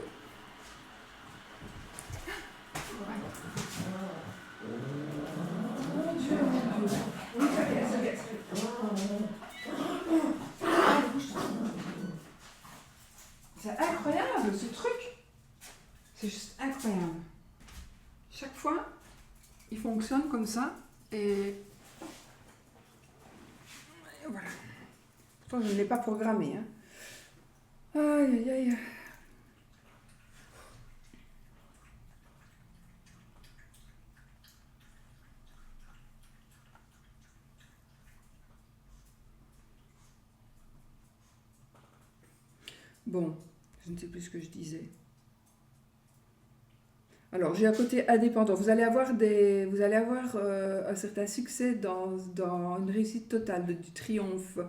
C'est incroyable ce truc! C'est juste incroyable. Chaque fois, il fonctionne comme ça et voilà. Pourtant, je ne l'ai pas programmé. Hein. Aïe, aïe, aïe. Bon, je ne sais plus ce que je disais. Alors, j'ai un côté indépendant. Vous allez avoir un certain succès dans une réussite totale, du triomphe.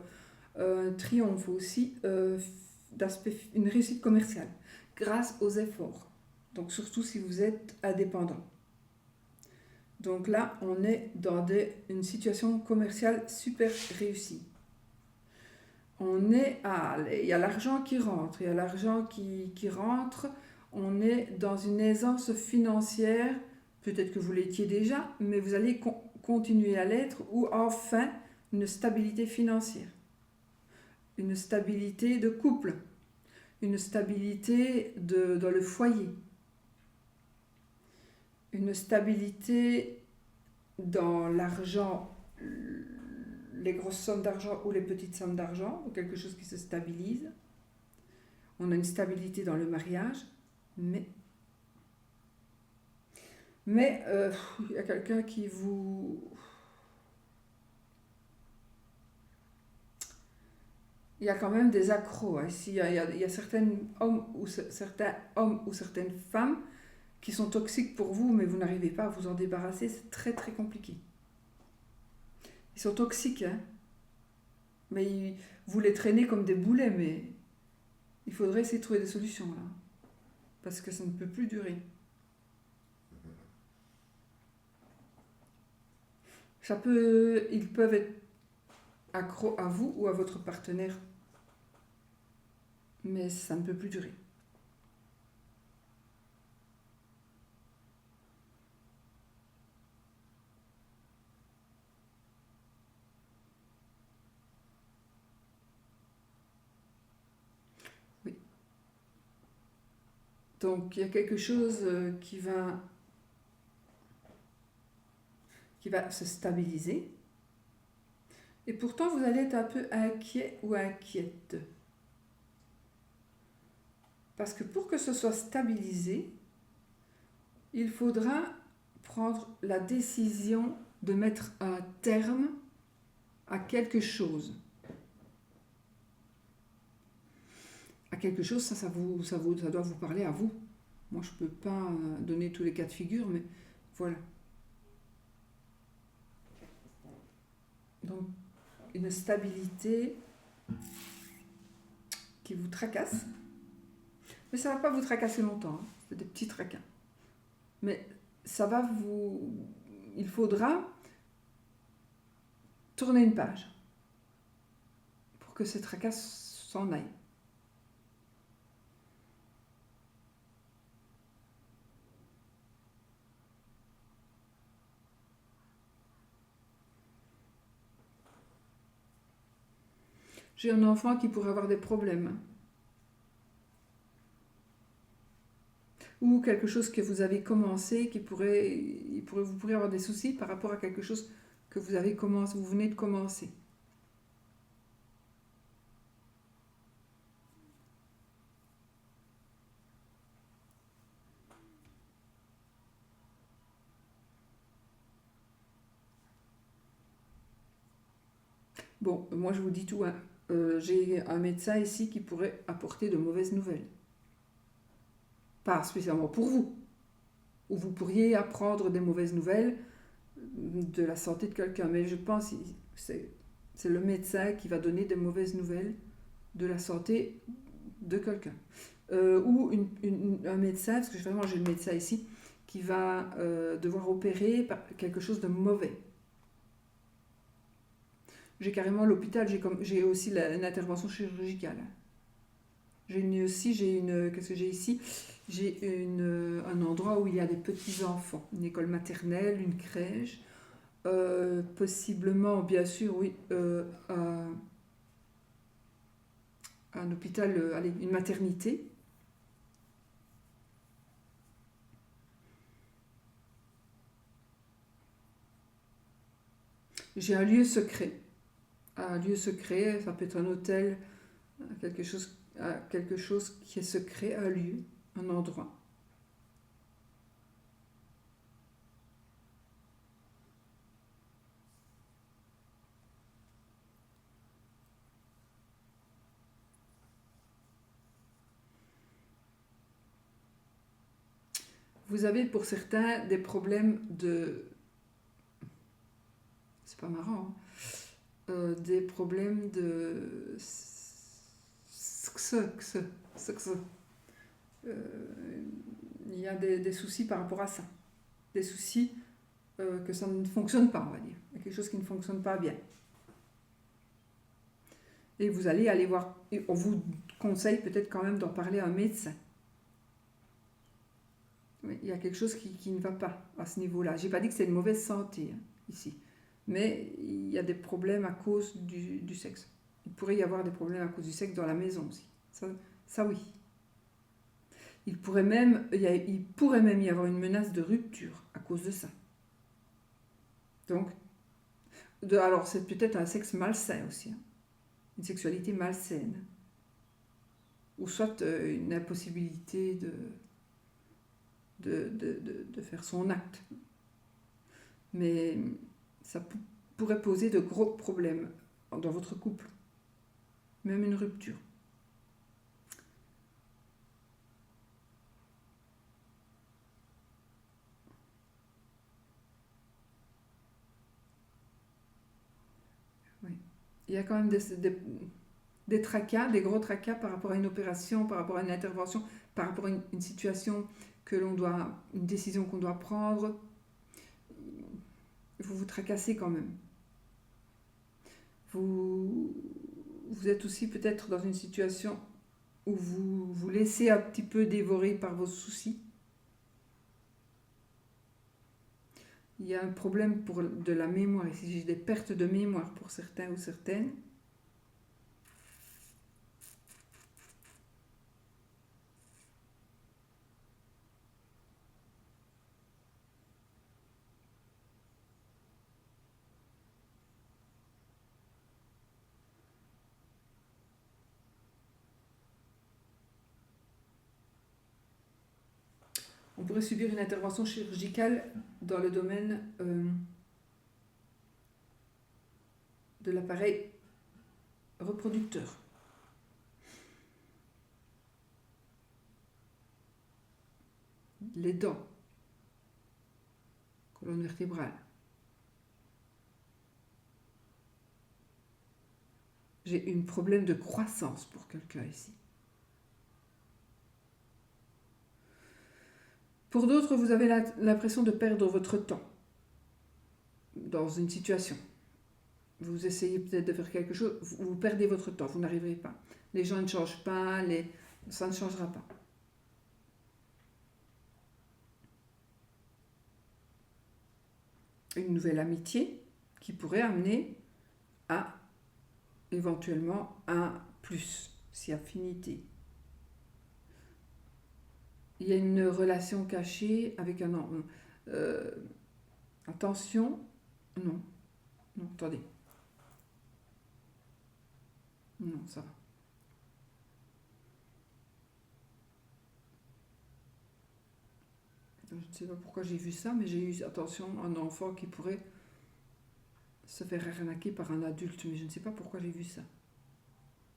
Triomphe aussi une réussite commerciale grâce aux efforts. Donc, surtout si vous êtes indépendant. Donc là, on est dans une situation commerciale super réussie. Il y a l'argent qui rentre, il y a l'argent qui rentre. On est dans une aisance financière, peut-être que vous l'étiez déjà, mais vous allez continuer à l'être, ou enfin une stabilité financière, une stabilité de couple, une stabilité dans le foyer, une stabilité dans l'argent, les grosses sommes d'argent ou les petites sommes d'argent, ou quelque chose qui se stabilise. On a une stabilité dans le mariage, mais il y a quelqu'un qui vous... Il y a quand même des accros. Hein. Ici, il y a certains hommes ou certaines femmes qui sont toxiques pour vous, mais vous n'arrivez pas à vous en débarrasser. C'est très très compliqué. Ils sont toxiques, hein. Mais vous les traînez comme des boulets, mais il faudrait essayer de trouver des solutions là. Parce que ça ne peut plus durer. Ils peuvent être accros à vous ou à votre partenaire, mais ça ne peut plus durer. Donc il y a quelque chose qui va se stabiliser. Et pourtant, vous allez être un peu inquiet ou inquiète. Parce que pour que ce soit stabilisé, il faudra prendre la décision de mettre un terme à quelque chose. À quelque chose, ça doit vous parler à vous. Moi, je ne peux pas donner tous les cas de figure, mais voilà. Donc, une stabilité qui vous tracasse. Mais ça ne va pas vous tracasser longtemps. Hein. C'est des petits tracas. Mais ça va vous... Il faudra tourner une page pour que ces tracas s'en aillent. J'ai un enfant qui pourrait avoir des problèmes. Ou quelque chose que vous avez commencé, vous pourrez avoir des soucis par rapport à quelque chose que vous venez de commencer. Bon, moi je vous dis tout, hein. J'ai un médecin ici qui pourrait apporter de mauvaises nouvelles. Pas spécialement pour vous, ou vous pourriez apprendre des mauvaises nouvelles de la santé de quelqu'un, mais je pense que c'est le médecin qui va donner des mauvaises nouvelles de la santé de quelqu'un. Ou un médecin, parce que vraiment j'ai le médecin ici, qui va devoir opérer quelque chose de mauvais. J'ai carrément l'hôpital, j'ai aussi une intervention chirurgicale. Qu'est-ce que j'ai ici? J'ai un endroit où il y a des petits-enfants, une école maternelle, une crèche, possiblement, bien sûr, oui, un hôpital, une maternité. J'ai un lieu secret. Un lieu secret, ça peut être un hôtel, quelque chose qui est secret, un lieu, un endroit. Vous avez pour certains des problèmes de... C'est pas marrant, hein. Des problèmes de... Il y a des soucis par rapport à ça. Des soucis que ça ne fonctionne pas, on va dire. Il y a quelque chose qui ne fonctionne pas bien. Et vous allez aller voir... Et on vous conseille peut-être quand même d'en parler à un médecin. Oui, il y a quelque chose qui ne va pas à ce niveau-là. Je n'ai pas dit que c'est une mauvaise santé, hein, ici. Mais il y a des problèmes à cause du sexe. Il pourrait y avoir des problèmes à cause du sexe dans la maison aussi. Ça oui. Il pourrait même y avoir une menace de rupture à cause de ça. Donc, alors c'est peut-être un sexe malsain aussi. Hein. Une sexualité malsaine. Ou soit une impossibilité de faire son acte. Mais ça pourrait poser de gros problèmes dans votre couple. Même une rupture. Oui. Il y a quand même des tracas, des gros tracas par rapport à une opération, par rapport à une intervention, par rapport à une situation une décision qu'on doit prendre. Vous vous tracassez quand même. Vous êtes aussi peut-être dans une situation où vous vous laissez un petit peu dévorer par vos soucis. Il y a un problème de la mémoire. Ici, j'ai des pertes de mémoire pour certains ou certaines. On pourrait subir une intervention chirurgicale dans le domaine de l'appareil reproducteur. Les dents, colonne vertébrale. J'ai un problème de croissance pour quelqu'un ici. Pour d'autres, vous avez l'impression de perdre votre temps dans une situation. Vous essayez peut-être de faire quelque chose, vous perdez votre temps, vous n'arriverez pas. Les gens ne changent pas, ça ne changera pas. Une nouvelle amitié qui pourrait amener à éventuellement un plus, si affinité. Il y a une relation cachée avec un homme. Attention, non, attendez. Non, ça va. Je ne sais pas pourquoi j'ai vu ça, mais j'ai eu, attention, un enfant qui pourrait se faire arnaquer par un adulte, mais je ne sais pas pourquoi j'ai vu ça.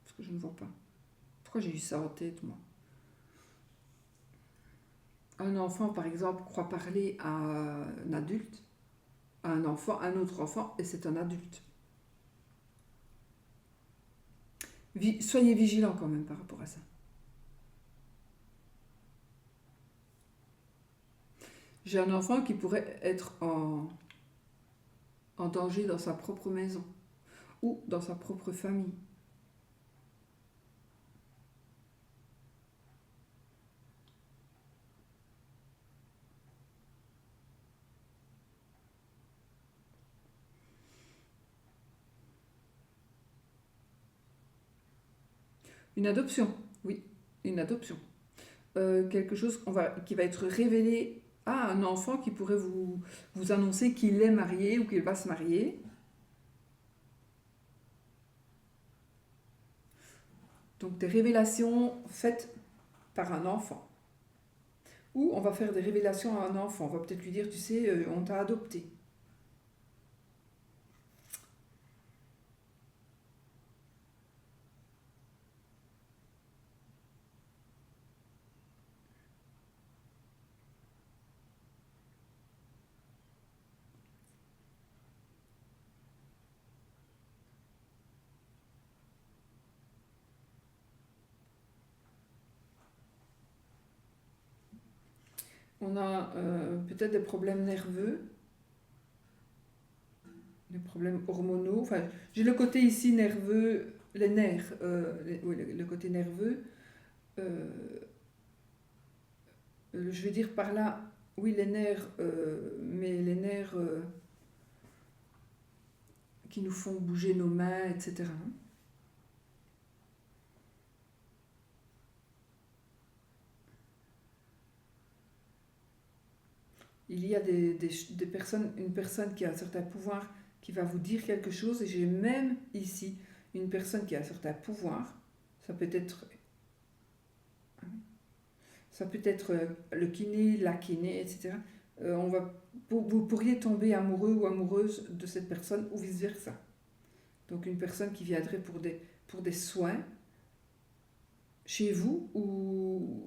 Parce que je ne vois pas. Pourquoi j'ai eu ça en tête, moi? Un enfant, par exemple, croit parler à un adulte, à un enfant, à un autre enfant, et c'est un adulte. Soyez vigilants quand même par rapport à ça. J'ai un enfant qui pourrait être en danger dans sa propre maison ou dans sa propre famille. Une adoption, oui, une adoption. Quelque chose qui va être révélé à un enfant qui pourrait vous annoncer qu'il est marié ou qu'il va se marier. Donc des révélations faites par un enfant. Ou on va faire des révélations à un enfant. On va peut-être lui dire, tu sais, on t'a adopté. On a peut-être des problèmes nerveux, des problèmes hormonaux. Enfin, j'ai le côté ici nerveux, les nerfs, oui, le côté nerveux. Je vais dire par là, oui, les nerfs, mais les nerfs qui nous font bouger nos mains, etc. Il y a des personnes, une personne qui a un certain pouvoir qui va vous dire quelque chose, et j'ai même ici une personne qui a un certain pouvoir, ça peut être le kiné, la kiné, etc. Vous pourriez tomber amoureux ou amoureuse de cette personne ou vice-versa. Donc une personne qui viendrait pour des soins chez vous, ou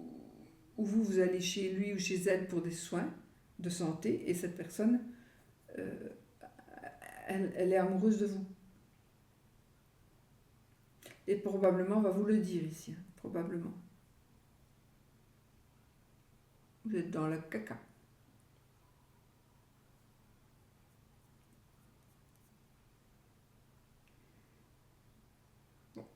vous allez chez lui ou chez elle pour des soins de santé, et cette personne, elle est amoureuse de vous. Et probablement va vous le dire ici, hein, probablement. Vous êtes dans le caca. Bon.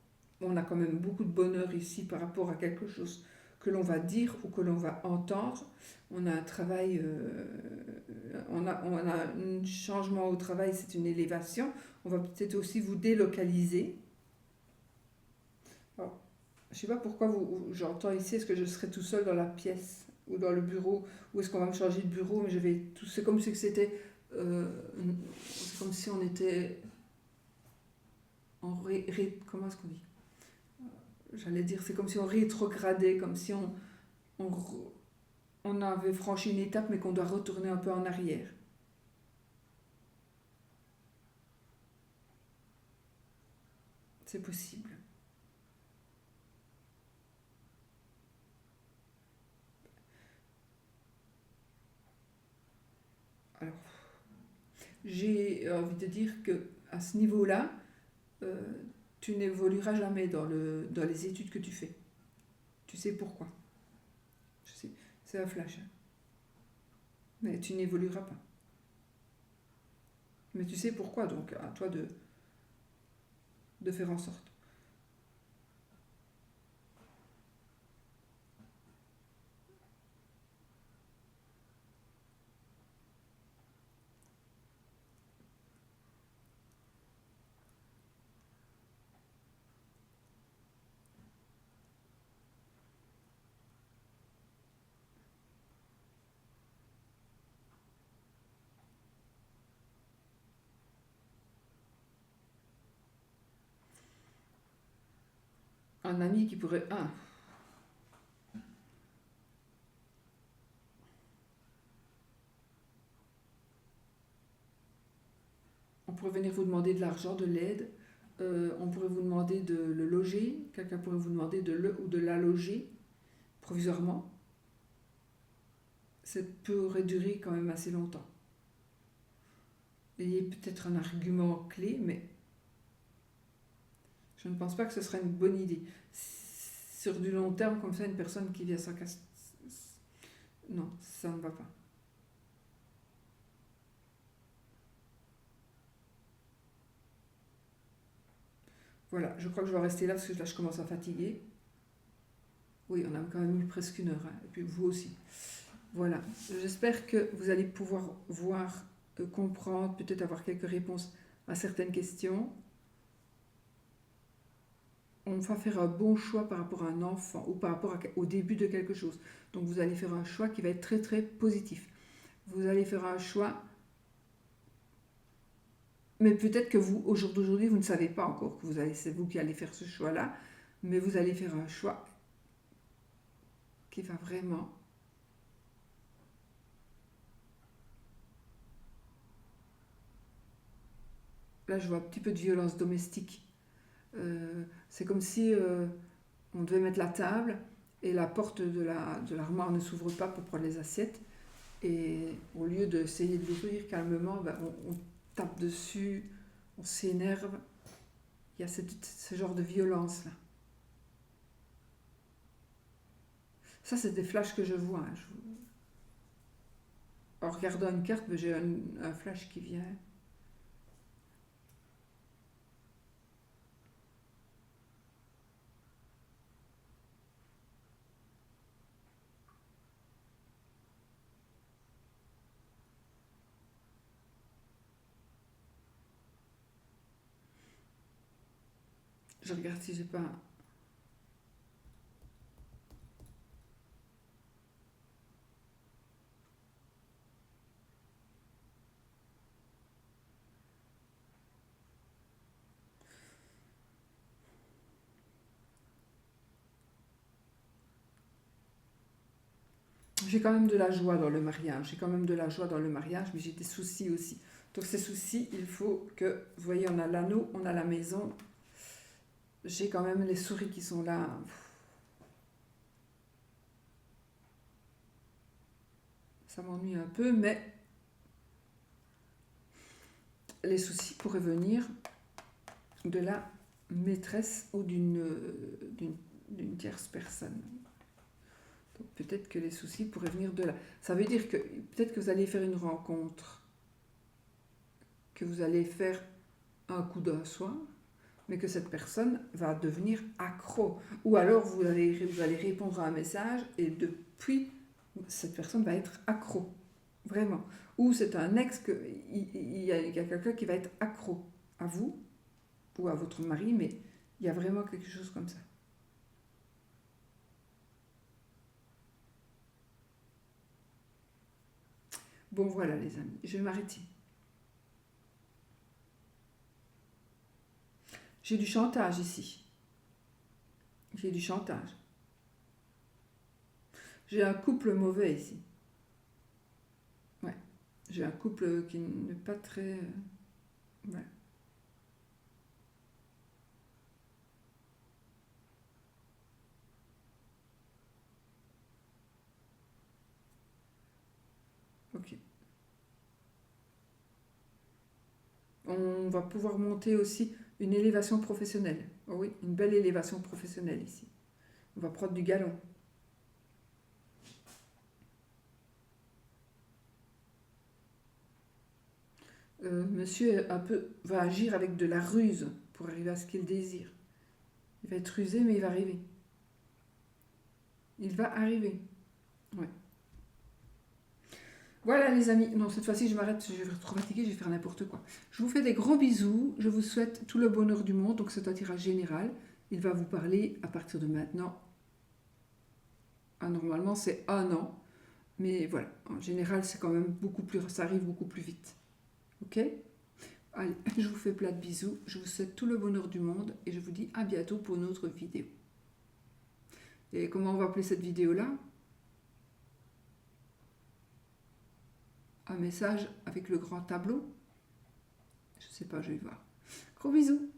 On a quand même beaucoup de bonheur ici par rapport à quelque chose que l'on va dire ou que l'on va entendre. On a un travail, on a un changement au travail, c'est une élévation. On va peut-être aussi vous délocaliser. Alors, je ne sais pas pourquoi j'entends ici, est-ce que je serai tout seul dans la pièce ou dans le bureau, ou est-ce qu'on va me changer de bureau, mais c'est comme si c'était, c'est comme si on était comment est-ce qu'on dit? J'allais dire, c'est comme si on rétrogradait, comme si on on avait franchi une étape mais qu'on doit retourner un peu en arrière. C'est possible. Alors, j'ai envie de dire que à ce niveau-là, euh, tu n'évolueras jamais dans les études que tu fais. Tu sais pourquoi. Je sais, c'est un flash, hein. Mais tu n'évolueras pas. Mais tu sais pourquoi, donc à toi de faire en sorte. Un ami qui pourrait... Ah, on pourrait venir vous demander de l'argent, de l'aide. On pourrait vous demander de le loger. Quelqu'un pourrait vous demander de le ou de la loger provisoirement. Ça pourrait durer quand même assez longtemps. Ayez peut-être un argument clé, mais je ne pense pas que ce serait une bonne idée. Sur du long terme, comme ça, une personne qui vient sans casse... Non, ça ne va pas. Voilà, je crois que je vais rester là parce que là, je commence à fatiguer. Oui, on a quand même eu presque une heure, hein, et puis vous aussi. Voilà, j'espère que vous allez pouvoir voir, comprendre, peut-être avoir quelques réponses à certaines questions. On va faire un bon choix par rapport à un enfant ou par rapport au début de quelque chose. Donc vous allez faire un choix qui va être très très positif. Vous allez faire un choix, mais peut-être que vous, au jour d'aujourd'hui, vous ne savez pas encore que c'est vous qui allez faire ce choix-là, mais vous allez faire un choix qui va vraiment... Là, je vois un petit peu de violence domestique. C'est comme si on devait mettre la table et la porte de l'armoire ne s'ouvre pas pour prendre les assiettes. Et au lieu d'essayer de l'ouvrir calmement, ben, on tape dessus, on s'énerve. Il y a ce genre de violence-là. Ça, c'est des flashs que je vois, hein. En regardant une carte, ben, j'ai un flash qui vient. Je regarde si j'ai pas... J'ai quand même de la joie dans le mariage. J'ai quand même de la joie dans le mariage, mais j'ai des soucis aussi. Donc ces soucis, il faut que... Vous voyez, on a l'anneau, on a la maison. J'ai quand même les souris qui sont là. Ça m'ennuie un peu, mais les soucis pourraient venir de la maîtresse ou d'une tierce personne. Donc peut-être que les soucis pourraient venir de là. Ça veut dire que peut-être que vous allez faire une rencontre, que vous allez faire un coup d'un soir, mais que cette personne va devenir accro. Ou alors vous allez répondre à un message et depuis, cette personne va être accro. Vraiment. Ou c'est un ex, il y a quelqu'un qui va être accro à vous ou à votre mari, mais il y a vraiment quelque chose comme ça. Bon voilà les amis, je vais m'arrêter. J'ai du chantage ici. J'ai du chantage. J'ai un couple mauvais ici. Ouais. J'ai un couple qui n'est pas très... ouais. Ok. On va pouvoir monter aussi une élévation professionnelle. Oh oui, une belle élévation professionnelle ici. On va prendre du galon. Monsieur va agir avec de la ruse pour arriver à ce qu'il désire. Il va être rusé, mais il va arriver. Il va arriver. Ouais. Voilà les amis. Non, cette fois-ci, je m'arrête. Je vais être trop fatiguée, je vais faire n'importe quoi. Je vous fais des gros bisous. Je vous souhaite tout le bonheur du monde. Donc, c'est un tirage général. Il va vous parler à partir de maintenant. Ah, normalement, c'est un an. Mais voilà, en général, c'est quand même beaucoup plus... ça arrive beaucoup plus vite. Ok? Allez, je vous fais plein de bisous. Je vous souhaite tout le bonheur du monde. Et je vous dis à bientôt pour une autre vidéo. Et comment on va appeler cette vidéo-là? Un message avec le grand tableau? Je sais pas, je vais voir. Gros bisous!